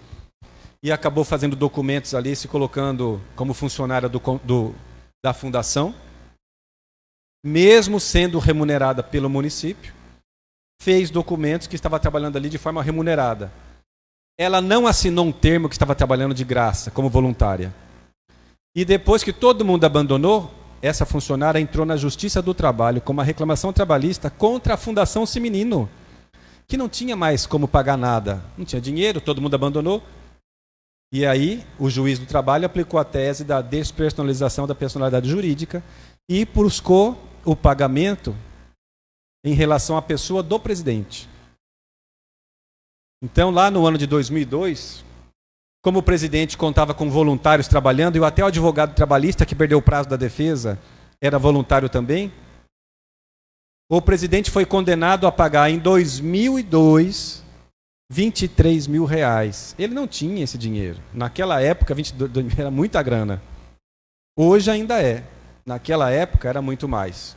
e acabou fazendo documentos ali, se colocando como funcionária da fundação, mesmo sendo remunerada pelo município, fez documentos que estava trabalhando ali de forma remunerada. Ela não assinou um termo que estava trabalhando de graça, como voluntária. E depois que todo mundo abandonou, essa funcionária entrou na Justiça do Trabalho com uma reclamação trabalhista contra a Fundação Cimenino, que não tinha mais como pagar nada. Não tinha dinheiro, todo mundo abandonou. E aí o juiz do trabalho aplicou a tese da despersonalização da personalidade jurídica e buscou o pagamento em relação à pessoa do presidente. Então, lá no ano de 2002, como o presidente contava com voluntários trabalhando, e até o advogado trabalhista que perdeu o prazo da defesa era voluntário também, o presidente foi condenado a pagar em 2002 R$23 mil. Ele não tinha esse dinheiro. Naquela época, 22 mil era muita grana. Hoje ainda é. Naquela época era muito mais.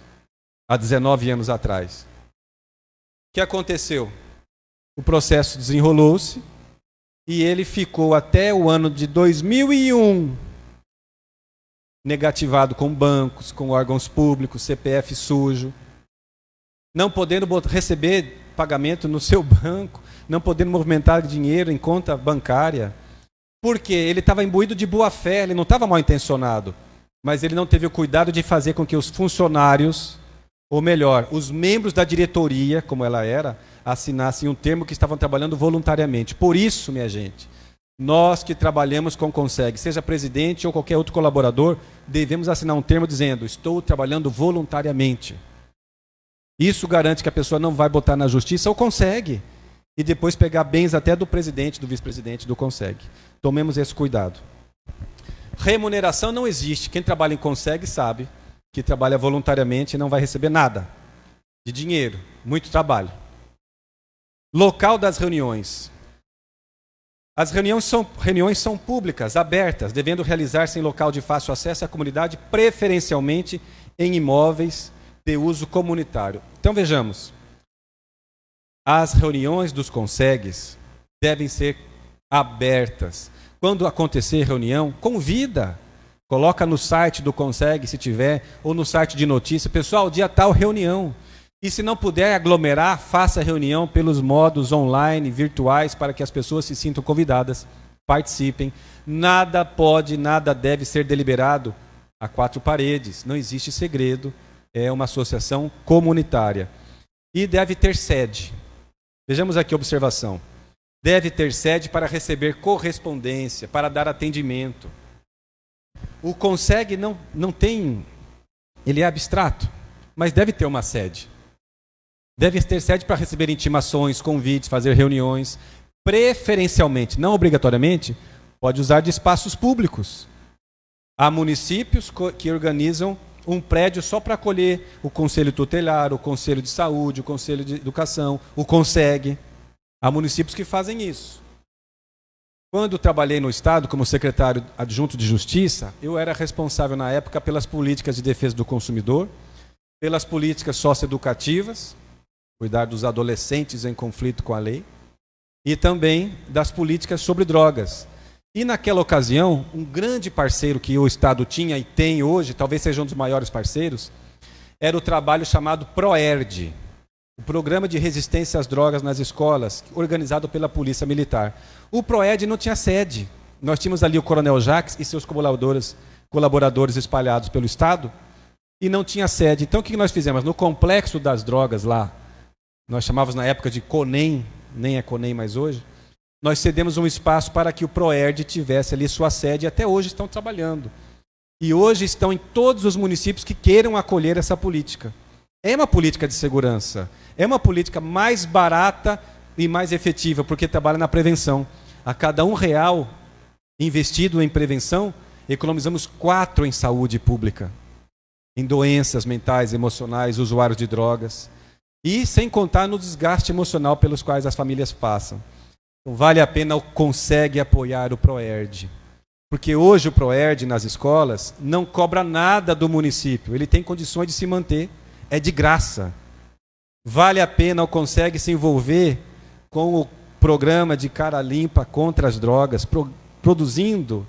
Há 19 anos atrás. O que aconteceu? O processo desenrolou-se e ele ficou até o ano de 2001 negativado com bancos, com órgãos públicos, CPF sujo, não podendo receber pagamento no seu banco, não podendo movimentar dinheiro em conta bancária, porque ele estava imbuído de boa fé, ele não estava mal intencionado, mas ele não teve o cuidado de fazer com que os funcionários, ou melhor, os membros da diretoria, como ela era, assinassem um termo que estavam trabalhando voluntariamente. Por isso, minha gente, nós que trabalhamos com o Conseg, seja presidente ou qualquer outro colaborador, devemos assinar um termo dizendo: estou trabalhando voluntariamente. Isso garante que a pessoa não vai botar na justiça ou Conseg e depois pegar bens até do presidente, do vice-presidente do Conseg. Tomemos esse cuidado. Remuneração não existe. Quem trabalha em Conseg sabe que trabalha voluntariamente e não vai receber nada de dinheiro, muito trabalho. Local das reuniões. As reuniões são públicas, abertas, devendo realizar-se em local de fácil acesso à comunidade, preferencialmente em imóveis de uso comunitário. Então vejamos, as reuniões dos Consegs devem ser abertas. Quando acontecer reunião, convida, coloca no site do Conseg, se tiver, ou no site de notícia, pessoal, dia tal reunião. E se não puder aglomerar, faça a reunião pelos modos online, virtuais, para que as pessoas se sintam convidadas, participem. Nada pode, nada deve ser deliberado a quatro paredes. Não existe segredo, é uma associação comunitária. E deve ter sede. Vejamos aqui a observação. Deve ter sede para receber correspondência, para dar atendimento. O Conseg não tem, ele é abstrato, mas deve ter uma sede. Deve ter sede para receber intimações, convites, fazer reuniões. Preferencialmente, não obrigatoriamente, pode usar de espaços públicos. Há municípios que organizam um prédio só para acolher o Conselho Tutelar, o Conselho de Saúde, o Conselho de Educação, o Conseg. Há municípios que fazem isso. Quando trabalhei no Estado como secretário adjunto de Justiça, eu era responsável na época pelas políticas de defesa do consumidor, pelas políticas socioeducativas, cuidar dos adolescentes em conflito com a lei, e também das políticas sobre drogas. E naquela ocasião, um grande parceiro que o Estado tinha e tem hoje, talvez seja um dos maiores parceiros, era o trabalho chamado PROERD, o Programa de Resistência às Drogas nas Escolas, organizado pela Polícia Militar. O PROERD não tinha sede. Nós tínhamos ali o Coronel Jacques e seus colaboradores espalhados pelo Estado, e não tinha sede. Então o que nós fizemos? No complexo das drogas lá, nós chamávamos na época de CONEM, nem é CONEM mais hoje, nós cedemos um espaço para que o PROERD tivesse ali sua sede, e até hoje estão trabalhando. E hoje estão em todos os municípios que queiram acolher essa política. É uma política de segurança, é uma política mais barata e mais efetiva, porque trabalha na prevenção. A cada R$1 investido em prevenção, economizamos 4 em saúde pública, em doenças mentais, emocionais, usuários de drogas. E sem contar no desgaste emocional pelos quais as famílias passam. Então, vale a pena o Conseg apoiar o PROERD. Porque hoje o PROERD nas escolas não cobra nada do município. Ele tem condições de se manter. É de graça. Vale a pena o Conseg se envolver com o programa de Cara Limpa contra as drogas, produzindo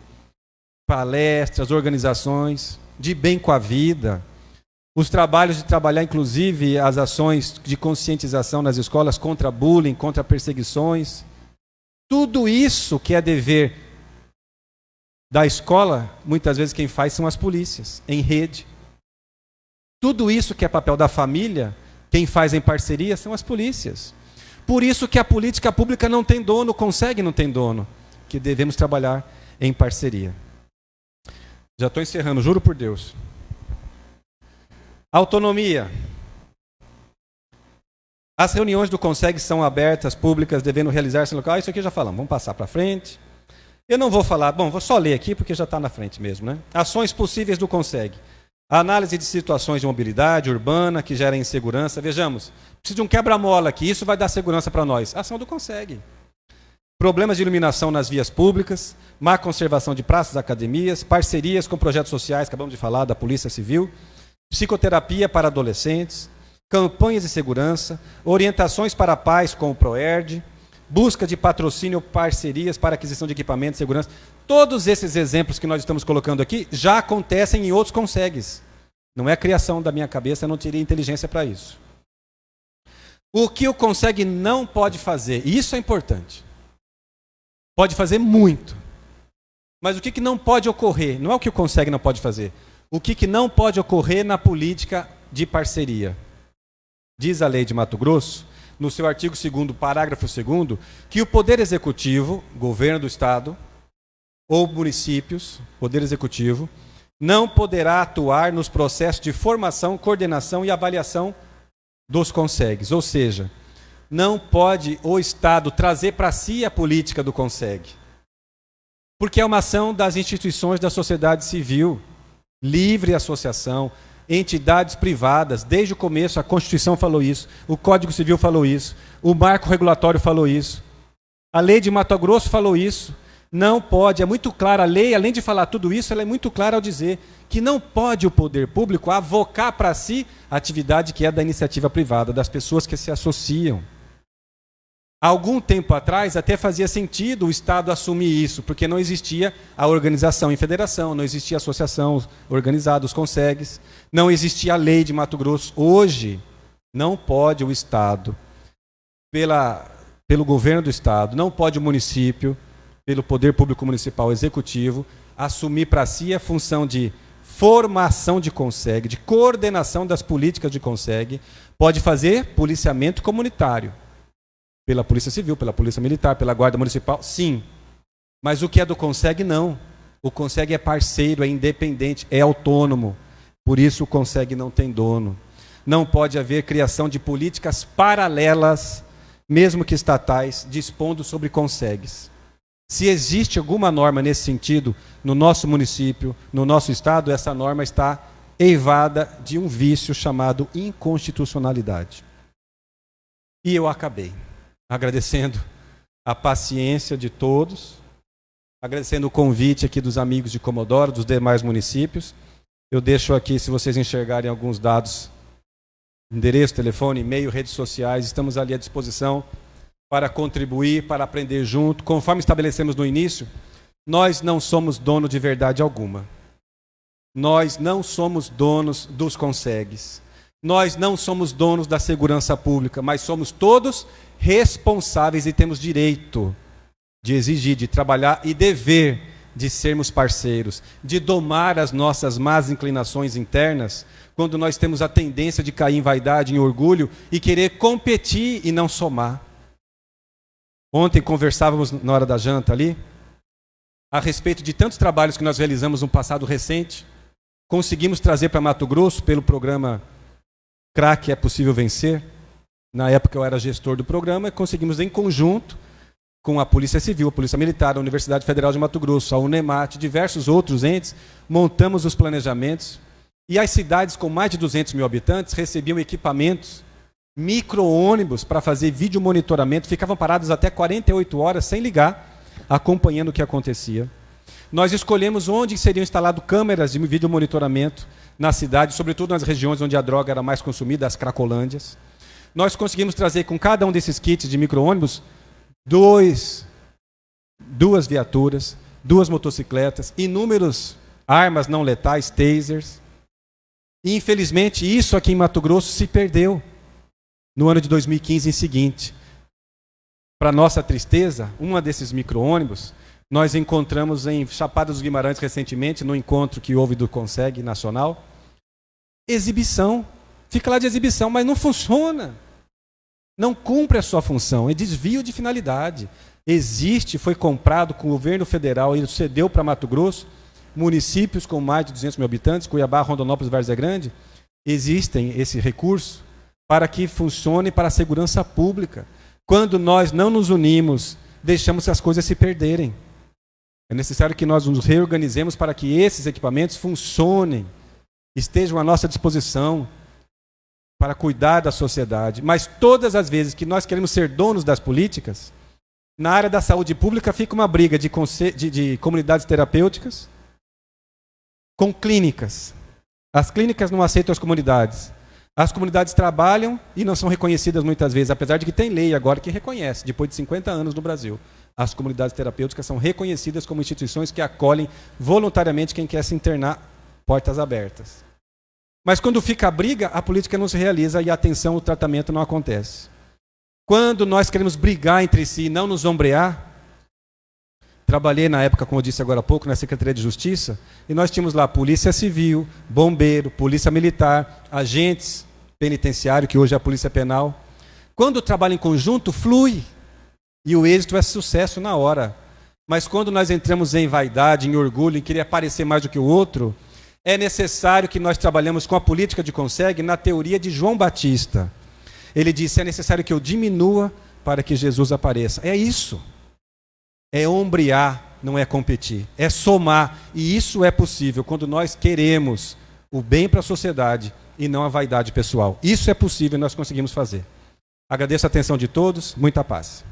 palestras, organizações de bem com a vida, os trabalhos de trabalhar, inclusive, as ações de conscientização nas escolas contra bullying, contra perseguições. Tudo isso que é dever da escola, muitas vezes quem faz são as polícias, em rede. Tudo isso que é papel da família, quem faz em parceria são as polícias. Por isso que a política pública não tem dono, não tem dono, que devemos trabalhar em parceria. Já estou encerrando, juro por Deus. Autonomia. As reuniões do CONSEG são abertas, públicas, devendo realizar-se em local. Isso aqui já falamos, vamos passar para frente. Eu não vou falar, vou só ler aqui porque já está na frente mesmo, né? Ações possíveis do CONSEG. Análise de situações de mobilidade urbana que gerem insegurança. Vejamos, precisa de um quebra-mola aqui, isso vai dar segurança para nós. Ação do CONSEG. Problemas de iluminação nas vias públicas, má conservação de praças, academias, parcerias com projetos sociais, acabamos de falar, da Polícia Civil, psicoterapia para adolescentes, campanhas de segurança, orientações para pais com o PROERD, busca de patrocínio, parcerias para aquisição de equipamentos de segurança. Todos esses exemplos que nós estamos colocando aqui já acontecem em outros CONSEGs. Não é criação da minha cabeça, eu não teria inteligência para isso. O que o CONSEG não pode fazer, e isso é importante, pode fazer muito, mas o que não pode ocorrer, não é o que o CONSEG não pode fazer, o que não pode ocorrer na política de parceria. Diz a lei de Mato Grosso, no seu artigo 2º, parágrafo 2º, que o Poder Executivo, governo do Estado, ou municípios, Poder Executivo, não poderá atuar nos processos de formação, coordenação e avaliação dos CONSEGs. Ou seja, não pode o Estado trazer para si a política do CONSEG. Porque é uma ação das instituições da sociedade civil, livre associação, entidades privadas. Desde o começo a Constituição falou isso, o Código Civil falou isso, o Marco Regulatório falou isso, a Lei de Mato Grosso falou isso. Não pode, é muito clara a lei, além de falar tudo isso, ela é muito clara ao dizer que não pode o poder público avocar para si a atividade que é da iniciativa privada, das pessoas que se associam. Há algum tempo atrás até fazia sentido o Estado assumir isso, porque não existia a organização em federação, não existia a associação organizada, os CONSEGs, não existia a lei de Mato Grosso. Hoje, não pode o Estado, pelo governo do Estado, não pode o município, pelo Poder Público Municipal Executivo, assumir para si a função de formação de CONSEG, de coordenação das políticas de CONSEG, pode fazer policiamento comunitário. Pela Polícia Civil, pela Polícia Militar, pela Guarda Municipal, sim. Mas o que é do CONSEG, não. O CONSEG é parceiro, é independente, é autônomo. Por isso o CONSEG não tem dono. Não pode haver criação de políticas paralelas, mesmo que estatais, dispondo sobre CONSEGs. Se existe alguma norma nesse sentido no nosso município, no nosso estado, essa norma está eivada de um vício chamado inconstitucionalidade. E eu acabei agradecendo a paciência de todos, agradecendo o convite aqui dos amigos de Comodoro, dos demais municípios. Eu deixo aqui, se vocês enxergarem alguns dados, endereço, telefone, e-mail, redes sociais, estamos ali à disposição para contribuir, para aprender junto. Conforme estabelecemos no início, nós não somos dono de verdade alguma. Nós não somos donos dos CONSEGs. Nós não somos donos da segurança pública, mas somos todos responsáveis e temos direito de exigir, de trabalhar e dever de sermos parceiros, de domar as nossas más inclinações internas, quando nós temos a tendência de cair em vaidade, em orgulho e querer competir e não somar. Ontem conversávamos na hora da janta ali, a respeito de tantos trabalhos que nós realizamos no passado recente. Conseguimos trazer para Mato Grosso, pelo programa CRAC É Possível Vencer. Na época eu era gestor do programa, e conseguimos em conjunto com a Polícia Civil, a Polícia Militar, a Universidade Federal de Mato Grosso, a UNEMAT, diversos outros entes, montamos os planejamentos. E as cidades com mais de 200 mil habitantes recebiam equipamentos, micro-ônibus para fazer vídeo monitoramento, ficavam parados até 48 horas sem ligar, acompanhando o que acontecia. Nós escolhemos onde seriam instaladas câmeras de vídeo monitoramento na cidade, sobretudo nas regiões onde a droga era mais consumida, as cracolândias. nós conseguimos trazer com cada um desses kits de micro-ônibus 2 viaturas, 2 motocicletas, inúmeras armas não letais, tasers. E, infelizmente, isso aqui em Mato Grosso se perdeu no ano de 2015 em seguinte. Para nossa tristeza, uma desses micro-ônibus, nós encontramos em Chapada dos Guimarães recentemente, no encontro que houve do Conseg Nacional. Exibição. Fica lá de exibição, mas não funciona. Não cumpre a sua função. É desvio de finalidade. Existe, foi comprado com o governo federal e cedeu para Mato Grosso, municípios com mais de 200 mil habitantes, Cuiabá, Rondonópolis, Várzea Grande, existem esse recurso para que funcione para a segurança pública. Quando nós não nos unimos, deixamos as coisas se perderem. É necessário que nós nos reorganizemos para que esses equipamentos funcionem, estejam à nossa disposição para cuidar da sociedade. Mas todas as vezes que nós queremos ser donos das políticas, na área da saúde pública fica uma briga de comunidades terapêuticas com clínicas. As clínicas não aceitam as comunidades. As comunidades trabalham e não são reconhecidas muitas vezes, apesar de que tem lei agora que reconhece, depois de 50 anos no Brasil. As comunidades terapêuticas são reconhecidas como instituições que acolhem voluntariamente quem quer se internar, portas abertas. Mas quando fica a briga, a política não se realiza e a atenção, o tratamento não acontece. Quando nós queremos brigar entre si e não nos ombrear, trabalhei na época, como eu disse agora há pouco, na Secretaria de Justiça, e nós tínhamos lá Polícia Civil, Bombeiro, Polícia Militar, agentes penitenciários, que hoje é a Polícia Penal. Quando trabalha em conjunto, flui, e o êxito é sucesso na hora. Mas quando nós entramos em vaidade, em orgulho, em querer aparecer mais do que o outro, é necessário que nós trabalhemos com a política de Conseg na teoria de João Batista. Ele disse, é necessário que eu diminua para que Jesus apareça. É isso. É ombrear, não é competir. É somar. E isso é possível quando nós queremos o bem para a sociedade e não a vaidade pessoal. Isso é possível e nós conseguimos fazer. Agradeço a atenção de todos. Muita paz.